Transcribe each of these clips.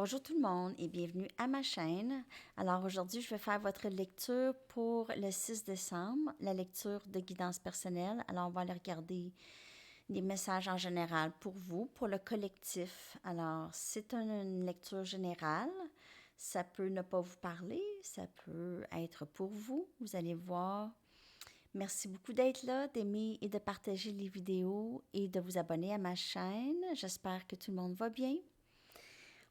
Bonjour tout le monde et bienvenue à ma chaîne. Alors aujourd'hui, je vais faire votre lecture pour le 6 décembre, la lecture de guidance personnelle. Alors on va aller regarder des messages en général pour vous, pour le collectif. Alors c'est une lecture générale. Ça peut ne pas vous parler, ça peut être pour vous. Vous allez voir. Merci beaucoup d'être là, d'aimer et de partager les vidéos et de vous abonner à ma chaîne. J'espère que tout le monde va bien.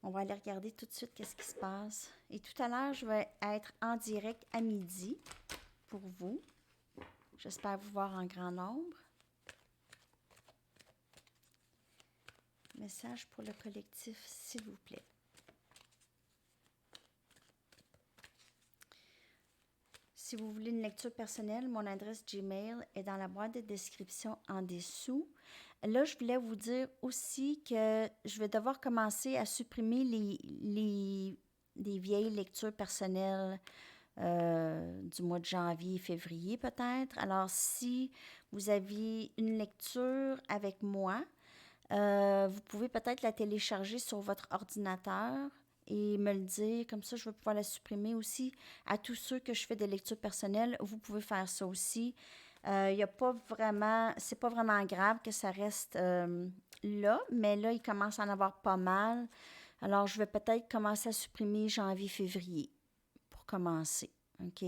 On va aller regarder tout de suite qu'est-ce qui se passe. Et tout à l'heure, je vais être en direct à midi pour vous. J'espère vous voir en grand nombre. Message pour le collectif, s'il vous plaît. Si vous voulez une lecture personnelle, mon adresse Gmail est dans la boîte de description en dessous. Là, je voulais vous dire aussi que je vais devoir commencer à supprimer les vieilles lectures personnelles du mois de janvier et février peut-être. Alors, si vous avez une lecture avec moi, vous pouvez peut-être la télécharger sur votre ordinateur et me le dire. Comme ça, je vais pouvoir la supprimer aussi. À tous ceux que je fais des lectures personnelles, vous pouvez faire ça aussi. Y a pas vraiment, c'est pas vraiment grave que ça reste là, mais là, il commence à en avoir pas mal. Alors, je vais peut-être commencer à supprimer janvier-février pour commencer. OK?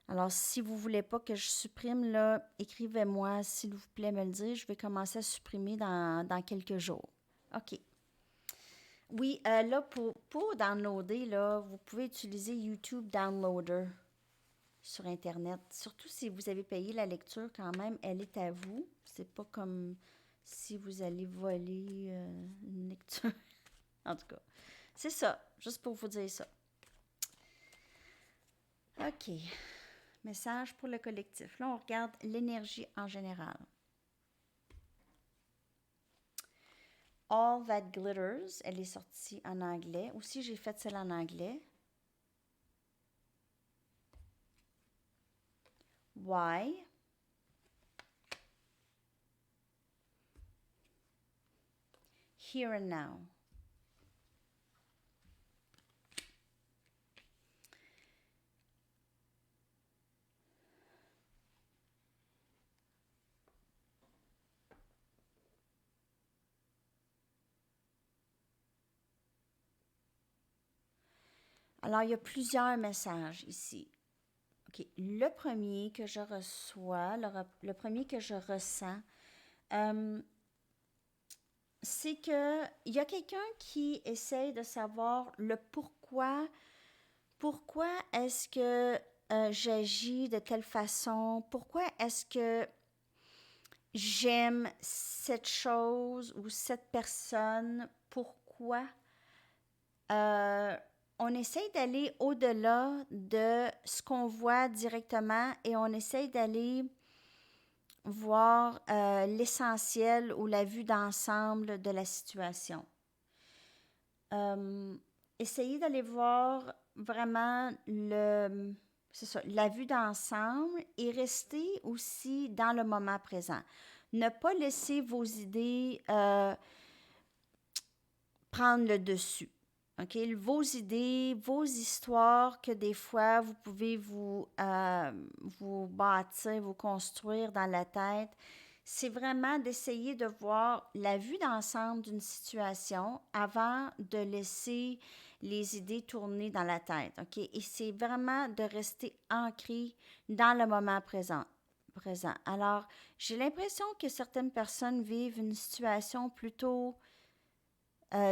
Alors, si vous ne voulez pas que je supprime, là, écrivez-moi, s'il vous plaît, me le dire. Je vais commencer à supprimer dans quelques jours. OK. Oui, là, pour downloader, là, vous pouvez utiliser YouTube Downloader sur Internet. Surtout si vous avez payé la lecture quand même, elle est à vous. C'est pas comme si vous allez voler une lecture. En tout cas, c'est ça, juste pour vous dire ça. OK. Message pour le collectif. Là, on regarde l'énergie en général. All That Glitters, elle est sortie en anglais. Aussi, j'ai fait celle en anglais. Why? Here and Now. Alors, il y a plusieurs messages ici. OK. Le premier que je reçois, le premier que je ressens, c'est qu'il y a quelqu'un qui essaye de savoir le pourquoi. Pourquoi est-ce que j'agis de telle façon? Pourquoi est-ce que j'aime cette chose ou cette personne? Pourquoi? On essaye d'aller au-delà de ce qu'on voit directement et on essaye d'aller voir l'essentiel ou la vue d'ensemble de la situation. Essayez d'aller voir vraiment la vue d'ensemble et rester aussi dans le moment présent. Ne pas laisser vos idées prendre le dessus. OK? Vos idées, vos histoires que des fois vous pouvez vous bâtir, vous construire dans la tête, c'est vraiment d'essayer de voir la vue d'ensemble d'une situation avant de laisser les idées tourner dans la tête. OK? Et c'est vraiment de rester ancré dans le moment présent. Alors, j'ai l'impression que certaines personnes vivent une situation plutôt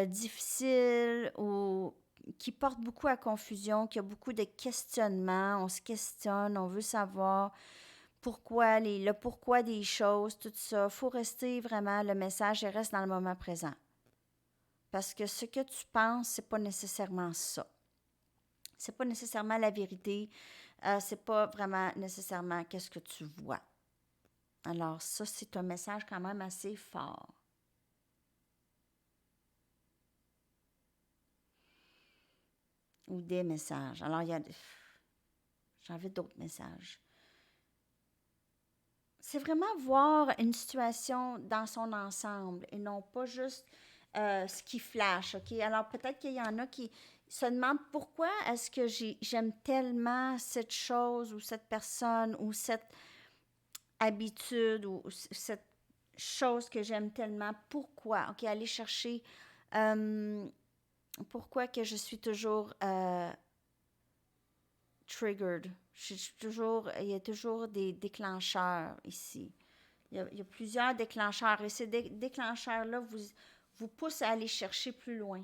difficile ou qui porte beaucoup à confusion, qui a beaucoup de questionnements. On se questionne, on veut savoir pourquoi, le pourquoi des choses, tout ça. Il faut rester vraiment, le message reste dans le moment présent. Parce que ce que tu penses, c'est pas nécessairement ça. C'est pas nécessairement la vérité. C'est pas vraiment nécessairement qu'est-ce que tu vois. Alors ça, c'est un message quand même assez fort. Ou des messages. Alors, j'avais d'autres messages. C'est vraiment voir une situation dans son ensemble et non pas juste ce qui flash, OK? Alors, peut-être qu'il y en a qui se demandent pourquoi est-ce que j'aime tellement cette chose ou cette personne ou cette habitude ou cette chose que j'aime tellement. Pourquoi? OK, aller chercher pourquoi que je suis toujours triggered. Il y a toujours des déclencheurs ici. Il y a plusieurs déclencheurs et ces déclencheurs-là vous poussent à aller chercher plus loin.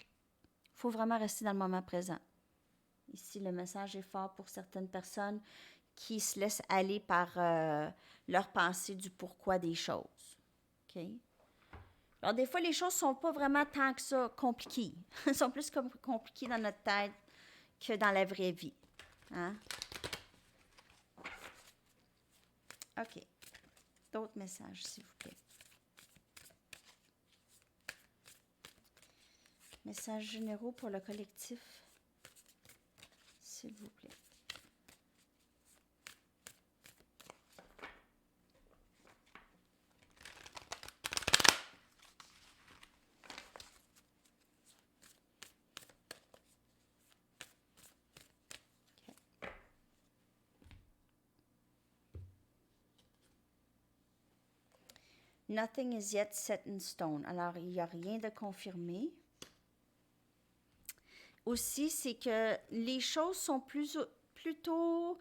Il faut vraiment rester dans le moment présent. Ici, le message est fort pour certaines personnes qui se laissent aller par leur pensée du pourquoi des choses. OK? Alors, des fois, les choses ne sont pas vraiment tant que ça compliquées. Elles sont plus compliquées dans notre tête que dans la vraie vie. Hein? OK. D'autres messages, s'il vous plaît. Messages généraux pour le collectif, s'il vous plaît. Nothing is yet set in stone. Alors, il n'y a rien de confirmé. Aussi, c'est que les choses sont plutôt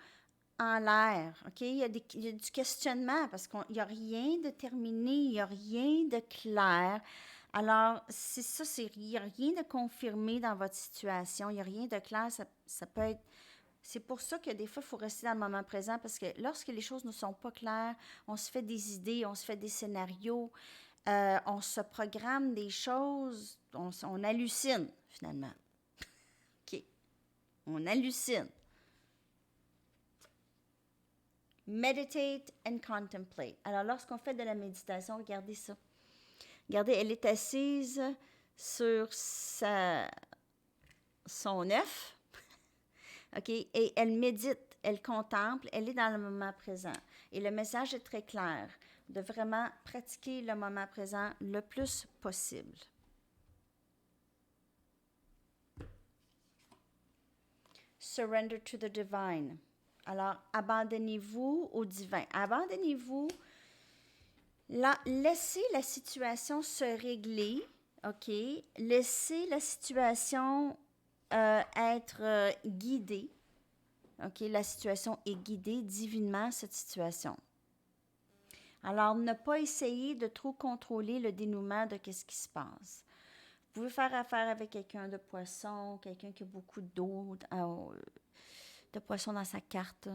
en l'air. OK? Il y a du questionnement parce qu'il n'y a rien de terminé, il n'y a rien de clair. Alors, c'est ça, il n'y a rien de confirmé dans votre situation, il n'y a rien de clair. Ça peut être. C'est pour ça que des fois, il faut rester dans le moment présent parce que lorsque les choses ne sont pas claires, on se fait des idées, on se fait des scénarios, on se programme des choses, on hallucine finalement. OK. On hallucine. Meditate and contemplate. Alors, lorsqu'on fait de la méditation, regardez ça. Regardez, elle est assise sur son œuf. OK? Et elle médite, elle contemple, elle est dans le moment présent. Et le message est très clair, de vraiment pratiquer le moment présent le plus possible. Surrender to the divine. Alors, abandonnez-vous au divin. Abandonnez-vous. Laissez la situation se régler, OK? Laissez la situation être guidée. OK? La situation est guidée divinement, cette situation. Alors, ne pas essayer de trop contrôler le dénouement de ce qui se passe. Vous pouvez faire affaire avec quelqu'un de poisson, quelqu'un qui a beaucoup d'eau, de poisson dans sa carte.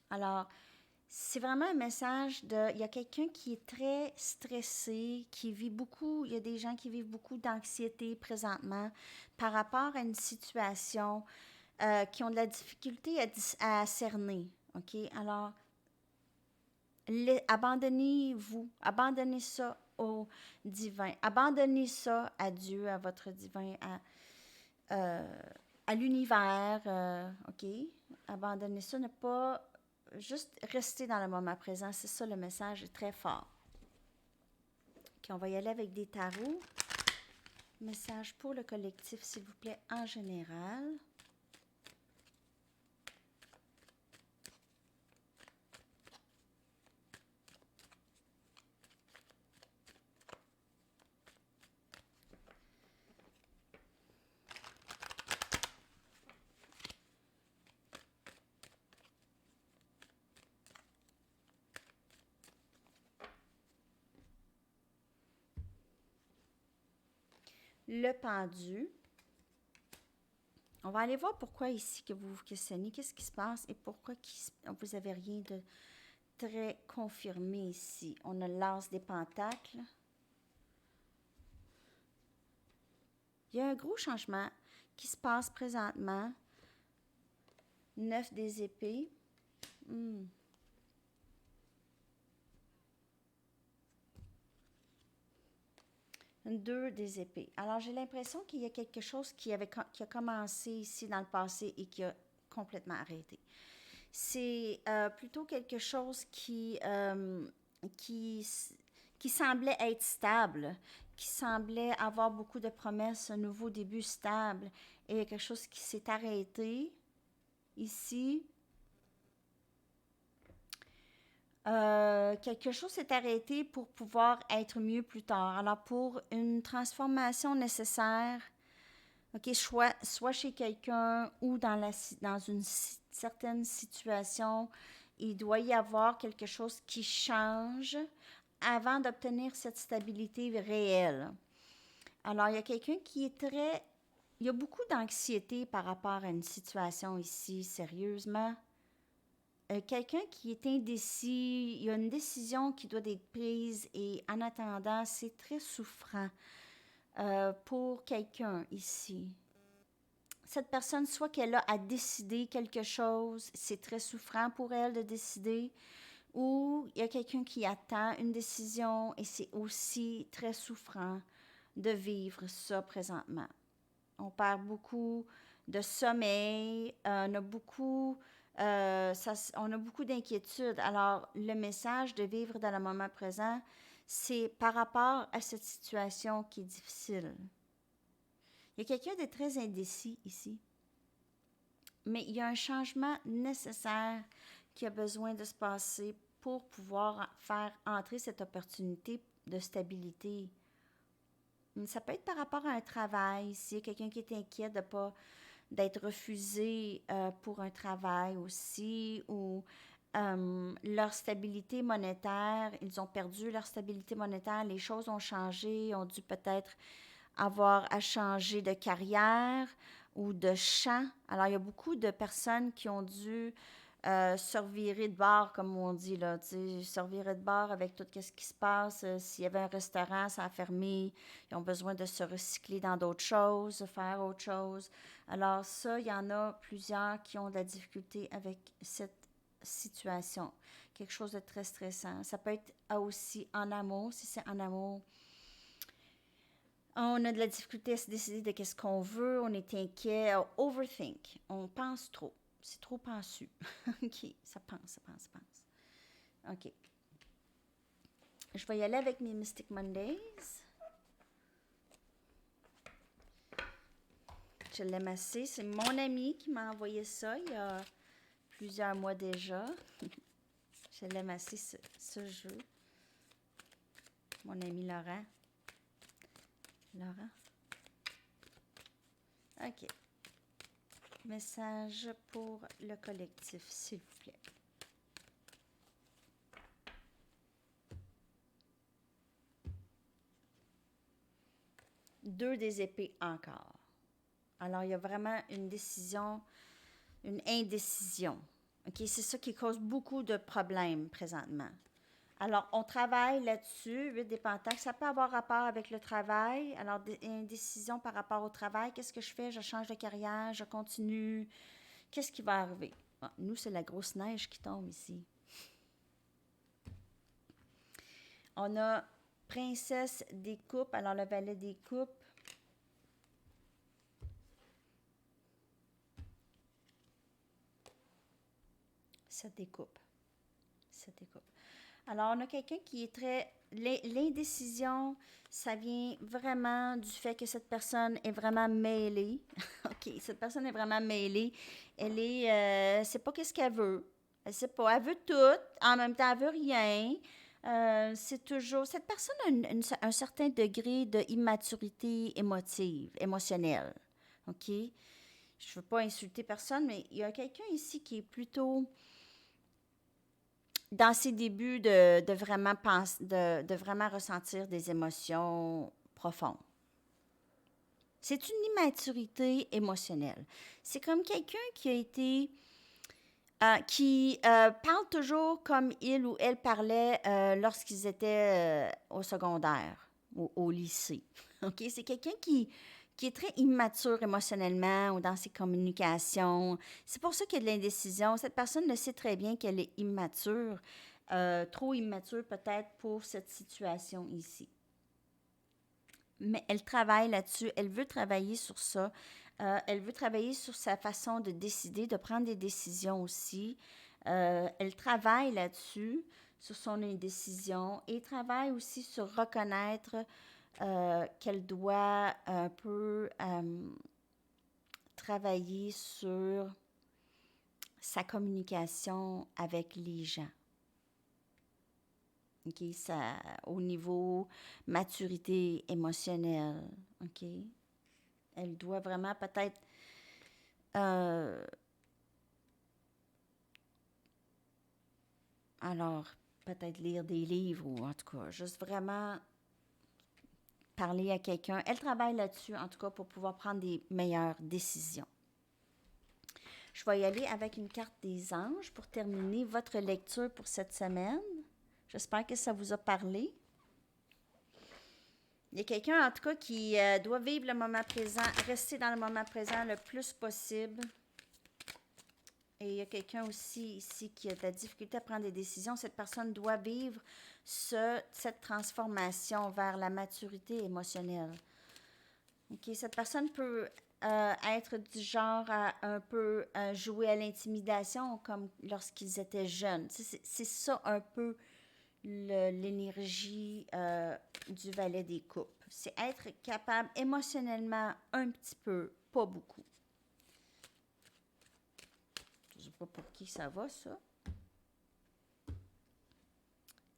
Alors, c'est vraiment un message de... Il y a quelqu'un qui est très stressé, qui vit beaucoup... Il y a des gens qui vivent beaucoup d'anxiété présentement par rapport à une situation qui ont de la difficulté à cerner. OK? Alors, abandonnez-vous. Abandonnez ça au divin. Abandonnez ça à Dieu, à votre divin, à l'univers. OK? Abandonnez ça, ne pas... Juste rester dans le moment présent, c'est ça le message, est très fort. OK, on va y aller avec des tarots. Message pour le collectif, s'il vous plaît, en général. Le pendu. On va aller voir pourquoi ici que vous vous questionnez, qu'est-ce qui se passe et pourquoi vous n'avez rien de très confirmé ici. On a l'as des pentacles. Il y a un gros changement qui se passe présentement. 9 des épées. 2 des épées. Alors, j'ai l'impression qu'il y a quelque chose qui a commencé ici dans le passé et qui a complètement arrêté. C'est plutôt quelque chose qui, qui semblait être stable, qui semblait avoir beaucoup de promesses, un nouveau début stable, et il y a quelque chose qui s'est arrêté ici. Quelque chose s'est arrêté pour pouvoir être mieux plus tard. Alors, pour une transformation nécessaire, OK, soit chez quelqu'un ou dans une certaine situation, il doit y avoir quelque chose qui change avant d'obtenir cette stabilité réelle. Alors, il y a quelqu'un qui est très... Il y a beaucoup d'anxiété par rapport à une situation ici, sérieusement. Quelqu'un qui est indécis, il y a une décision qui doit être prise et en attendant, c'est très souffrant pour quelqu'un ici. Cette personne, soit qu'elle a à décider quelque chose, c'est très souffrant pour elle de décider, ou il y a quelqu'un qui attend une décision et c'est aussi très souffrant de vivre ça présentement. On perd beaucoup de sommeil, on a beaucoup d'inquiétudes. Alors, le message de vivre dans le moment présent, c'est par rapport à cette situation qui est difficile. Il y a quelqu'un de très indécis ici, mais il y a un changement nécessaire qui a besoin de se passer pour pouvoir faire entrer cette opportunité de stabilité. Ça peut être par rapport à un travail, s'il y a quelqu'un qui est inquiet de pas d'être refusé pour un travail aussi, ou leur stabilité monétaire, ils ont perdu leur stabilité monétaire, les choses ont changé, ont dû peut-être avoir à changer de carrière ou de champ. Alors, il y a beaucoup de personnes qui ont dû se revirer de bord, comme on dit, là, se revirer de bord avec tout ce qui se passe. S'il y avait un restaurant, ça a fermé. Ils ont besoin de se recycler dans d'autres choses, de faire autre chose. Alors ça, il y en a plusieurs qui ont de la difficulté avec cette situation. Quelque chose de très stressant. Ça peut être aussi en amour. Si c'est en amour, on a de la difficulté à se décider de qu'est-ce qu'on veut. On est inquiet. Overthink. On pense trop. C'est trop pensu. OK, ça pense. OK. Je vais y aller avec mes Mystic Mondays. Je l'aime assez. C'est mon ami qui m'a envoyé ça il y a plusieurs mois déjà. Je l'aime assez, ce jeu. Mon ami Laurent. OK. Message pour le collectif, s'il vous plaît. Deux des épées encore. Alors, il y a vraiment une décision, une indécision. OK? C'est ça qui cause beaucoup de problèmes présentement. Alors, on travaille là-dessus, 8 des pentacles. Ça peut avoir rapport avec le travail. Alors, une décision par rapport au travail. Qu'est-ce que je fais? Je change de carrière, je continue. Qu'est-ce qui va arriver? Ah, nous, c'est la grosse neige qui tombe ici. On a princesse des coupes. Alors, le valet des coupes. Ça découpe. Alors, on a quelqu'un qui est très... L'indécision, ça vient vraiment du fait que cette personne est vraiment mêlée. OK, cette personne est vraiment mêlée. Elle est... c'est pas qu'est-ce qu'elle veut. Elle sait pas. Elle veut tout. En même temps, elle veut rien. C'est toujours... Cette personne a un certain degré d'immaturité émotionnelle. OK? Je veux pas insulter personne, mais il y a quelqu'un ici qui est plutôt... dans ses débuts de vraiment de vraiment ressentir des émotions profondes. C'est une immaturité émotionnelle. C'est comme quelqu'un qui a été... qui parle toujours comme il ou elle parlait lorsqu'ils étaient au secondaire ou au lycée. OK? C'est quelqu'un qui est très immature émotionnellement ou dans ses communications. C'est pour ça qu'il y a de l'indécision. Cette personne le sait très bien qu'elle est immature, trop immature peut-être pour cette situation ici. Mais elle travaille là-dessus, elle veut travailler sur ça. Elle veut travailler sur sa façon de décider, de prendre des décisions aussi. Elle travaille là-dessus, sur son indécision, et travaille aussi sur reconnaître qu'elle doit un peu travailler sur sa communication avec les gens. OK? Ça, au niveau maturité émotionnelle. OK? Elle doit vraiment peut-être alors, peut-être lire des livres ou en tout cas, juste vraiment parler à quelqu'un. Elle travaille là-dessus, en tout cas, pour pouvoir prendre des meilleures décisions. Je vais y aller avec une carte des anges pour terminer votre lecture pour cette semaine. J'espère que ça vous a parlé. Il y a quelqu'un, en tout cas, qui doit vivre le moment présent, rester dans le moment présent le plus possible. Et il y a quelqu'un aussi ici qui a de la difficulté à prendre des décisions. Cette personne doit vivre cette transformation vers la maturité émotionnelle. Okay? Cette personne peut être du genre à un peu jouer à l'intimidation comme lorsqu'ils étaient jeunes. C'est ça un peu l'énergie du valet des coupes. C'est être capable émotionnellement un petit peu, pas beaucoup. Je ne sais pas pour qui ça va, ça.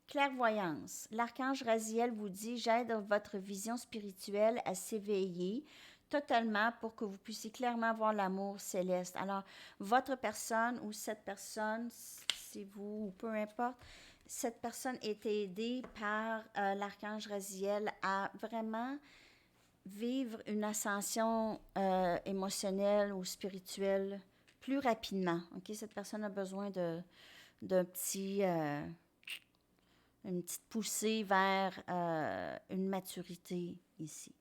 Clairvoyance. L'archange Raziel vous dit « J'aide votre vision spirituelle à s'éveiller totalement pour que vous puissiez clairement voir l'amour céleste. » Alors, votre personne ou cette personne, c'est vous ou peu importe, cette personne est aidée par l'archange Raziel à vraiment vivre une ascension émotionnelle ou spirituelle plus rapidement. Okay? Cette personne a besoin d'un petit... une petite poussée vers une maturité ici,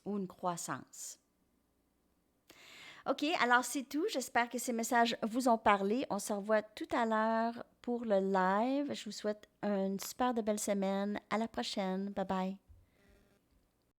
ou une croissance. OK, alors c'est tout. J'espère que ces messages vous ont parlé. On se revoit tout à l'heure pour le live. Je vous souhaite une super de belle semaine. À la prochaine. Bye bye.